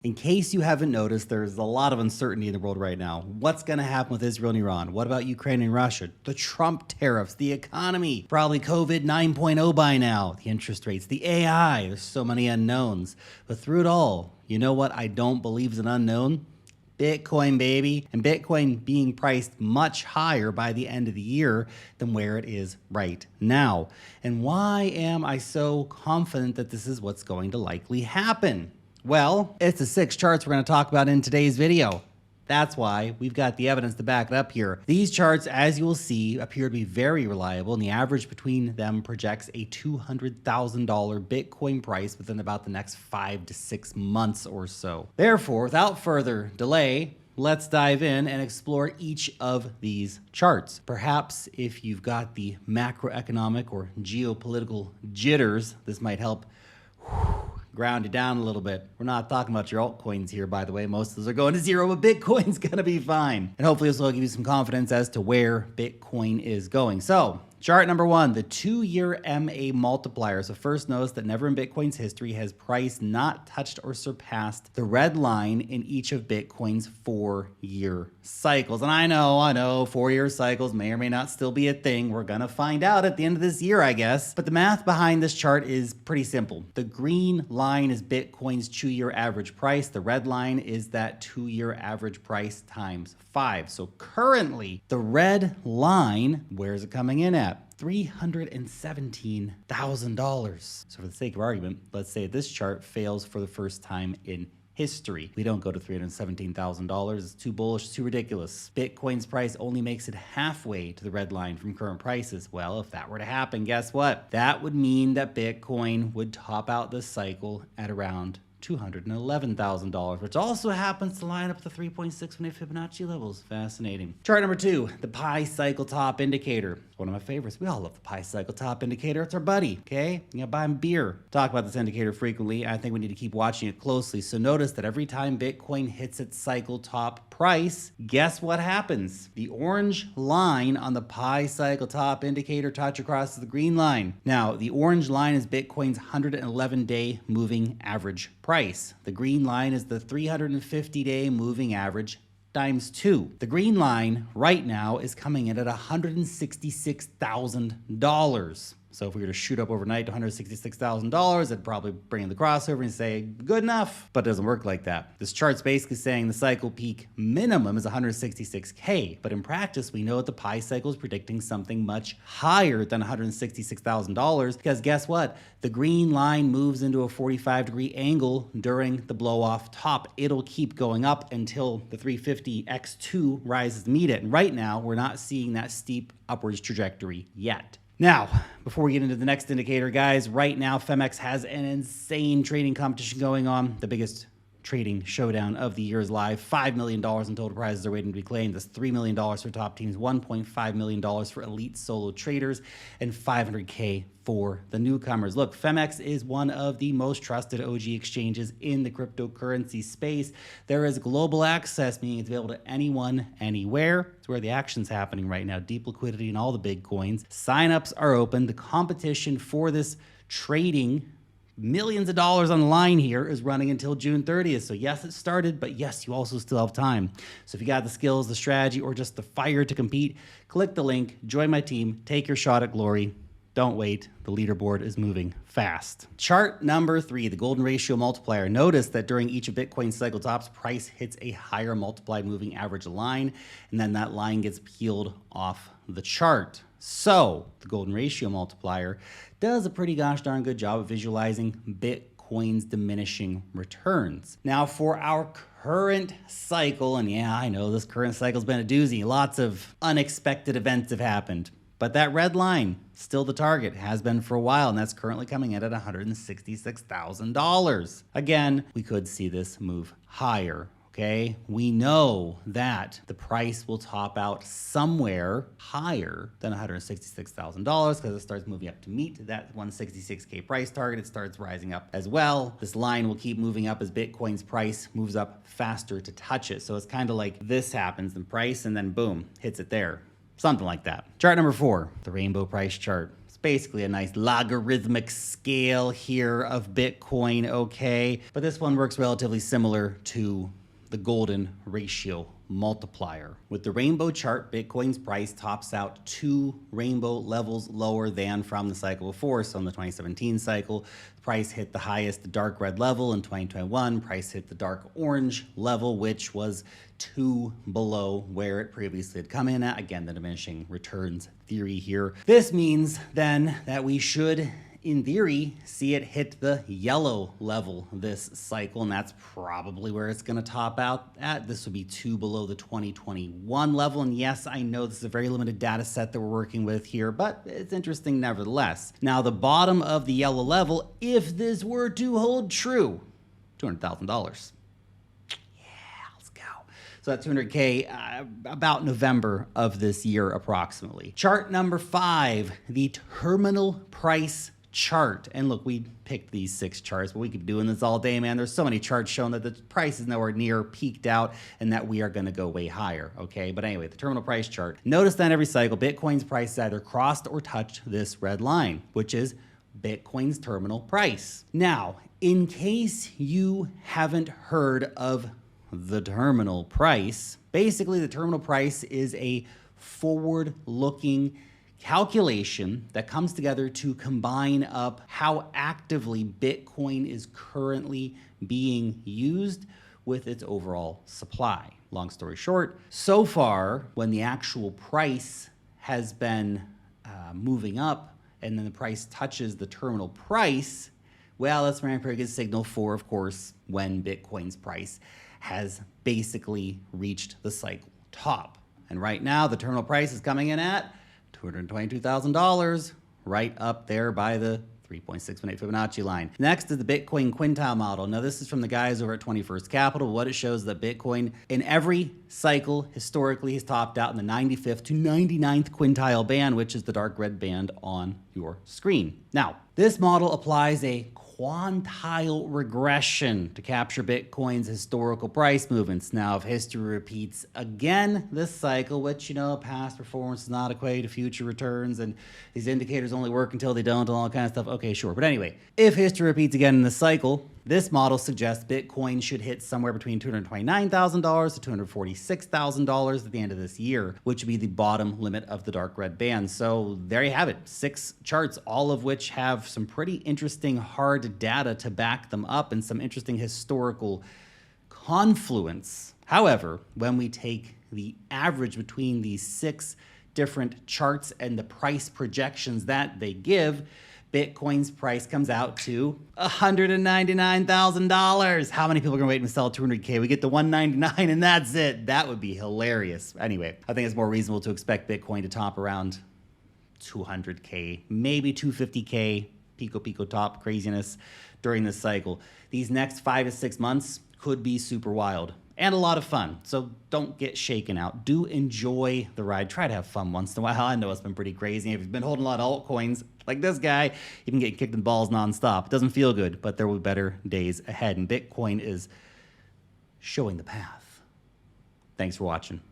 In case you haven't noticed, there's a lot of uncertainty in the world right now. What's going to happen with Israel and Iran? What about Ukraine and Russia? The Trump tariffs, the economy, probably COVID 9.0 by now, the interest rates, the AI. There's so many unknowns. But through it all, you know what I don't believe is an unknown? Bitcoin, baby. And Bitcoin being priced much higher by the end of the year than where it is right now. And why am I so confident that this is what's going to likely happen? Well, it's the 6 charts we're going to talk about in today's video. That's why we've got the evidence to back it up here. These charts, as you will see, appear to be very reliable, and the average between them projects a $200,000 Bitcoin price within about the next 5 to 6 months or so. Therefore, without further delay, let's dive in and explore each of these charts. Perhaps if you've got the macroeconomic or geopolitical jitters, this might help ground it down a little bit. We're not talking about your altcoins here, by the way. Most of those are going to zero, but Bitcoin's gonna be fine. And hopefully this will give you some confidence as to where Bitcoin is going. So, chart number 1, the 2-year MA Multiplier. So first notice that never in Bitcoin's history has price not touched or surpassed the red line in each of Bitcoin's 4-year cycles. And I know 4-year cycles may or may not still be a thing. We're gonna find out at the end of this year, I guess. But the math behind this chart is pretty simple. The green line is Bitcoin's 2-year average price. The red line is that 2-year average price times 5. So currently, the red line, where is it coming in at? $317,000. So for the sake of argument, let's say this chart fails for the first time in history. We don't go to $317,000. It's too bullish, too ridiculous. Bitcoin's price only makes it halfway to the red line from current prices. Well, if that were to happen, guess what? That would mean that Bitcoin would top out this cycle at around $211,000, which also happens to line up the 3.61 Fibonacci levels. Fascinating. Chart number 2, the Pi Cycle Top Indicator. It's one of my favorites. We all love the Pi Cycle Top Indicator. It's our buddy, okay? You gotta buy him beer. Talk about this indicator frequently. I think we need to keep watching it closely. So notice that every time Bitcoin hits its cycle top price, guess what happens? The orange line on the Pi Cycle Top Indicator touch across the green line. Now, the orange line is Bitcoin's 111-day moving average price. The green line is the 350-day moving average times 2. The green line right now is coming in at $166,000. So if we were to shoot up overnight to $166,000, it'd probably bring in the crossover and say, good enough, but it doesn't work like that. This chart's basically saying the cycle peak minimum is 166K, but in practice, we know that the Pi cycle is predicting something much higher than $166,000, because guess what? The green line moves into a 45-degree angle during the blow-off top. It'll keep going up until the 350x2 rises to meet it, and right now, we're not seeing that steep upwards trajectory yet. Now, before we get into the next indicator, guys, right now, Femex has an insane trading competition going on. The biggest trading showdown of the year is live. $5 million in total prizes are waiting to be claimed. That's $3 million for top teams, $1.5 million for elite solo traders, and $500K for the newcomers. Look, Femex is one of the most trusted OG exchanges in the cryptocurrency space. There is global access, meaning it's available to anyone, anywhere. It's where the action's happening right now. Deep liquidity in all the big coins. Signups are open. The competition for this trading, millions of dollars on the line here, is running until June 30th. So yes, it started, but yes, you also still have time. So if you got the skills, the strategy, or just the fire to compete, click the link, join my team, take your shot at glory. Don't wait. The leaderboard is moving fast. Chart number 3, the golden ratio multiplier. Notice that during each of Bitcoin's cycle tops, price hits a higher multiplied moving average line, and then that line gets peeled off the chart. So the golden ratio multiplier does a pretty gosh darn good job of visualizing Bitcoin's diminishing returns. Now for our current cycle, and yeah, I know this current cycle's been a doozy. Lots of unexpected events have happened. But that red line, still the target, has been for a while, and that's currently coming in at $166,000. Again, we could see this move higher, okay? We know that the price will top out somewhere higher than $166,000 because it starts moving up to meet that 166K price target. It starts rising up as well. This line will keep moving up as Bitcoin's price moves up faster to touch it. So it's kind of like this happens in price, and then boom, hits it there. Something like that. Chart number 4, the rainbow price chart. It's basically a nice logarithmic scale here of Bitcoin, okay? But this one works relatively similar to the golden ratio multiplier. With the rainbow chart, Bitcoin's price tops out 2 rainbow levels lower than from the cycle before. So in the 2017 cycle, the price hit the highest, the dark red level. In 2021, price hit the dark orange level, which was 2 below where it previously had come in at. Again, the diminishing returns theory here. This means then that we should, in theory, see it hit the yellow level this cycle, and that's probably where it's going to top out at. This would be 2 below the 2021 level, and yes, I know this is a very limited data set that we're working with here, but it's interesting nevertheless. Now, the bottom of the yellow level, if this were to hold true, $200,000. So that 200K about November of this year approximately. Chart number 5, the terminal price chart. And look, we picked these 6 charts, but we could be doing this all day, man. There's so many charts showing that the price is nowhere near peaked out and that we are going to go way higher, okay? But anyway, the terminal price chart. Notice that every cycle, Bitcoin's price either crossed or touched this red line, which is Bitcoin's terminal price. Now, in case you haven't heard of the terminal price, basically the terminal price is a forward-looking calculation that comes together to combine up how actively Bitcoin is currently being used with its overall supply. Long story short, so far, when the actual price has been moving up and then the price touches the terminal price, well, that's a very good signal for, of course, when Bitcoin's price has basically reached the cycle top. And right now, the terminal price is coming in at $222,000, right up there by the 3.618 Fibonacci line. Next is the Bitcoin Quintile model. Now, this is from the guys over at 21st Capital. What it shows is that Bitcoin in every cycle historically has topped out in the 95th to 99th quintile band, which is the dark red band on your screen. Now, this model applies a quantile regression to capture Bitcoin's historical price movements. Now, if history repeats again this cycle, which, you know, past performance does not equate to future returns, and these indicators only work until they don't, and all that kind of stuff, okay, sure. But anyway, if history repeats again in this cycle, this model suggests Bitcoin should hit somewhere between $229,000 to $246,000 at the end of this year, which would be the bottom limit of the dark red band. So there you have it, 6 charts, all of which have some pretty interesting hard data to back them up and some interesting historical confluence. However, when we take the average between these 6 different charts and the price projections that they give, Bitcoin's price comes out to $199,000. How many people are gonna wait and sell 200K? We get to 199 and that's it. That would be hilarious. Anyway, I think it's more reasonable to expect Bitcoin to top around 200K, maybe 250K, pico top craziness during this cycle. These next 5 to 6 months could be super wild and a lot of fun. So don't get shaken out. Do enjoy the ride. Try to have fun once in a while. I know it's been pretty crazy. If you've been holding a lot of altcoins like this guy, you've been getting kicked in the balls nonstop. It doesn't feel good, but there will be better days ahead. And Bitcoin is showing the path. Thanks for watching.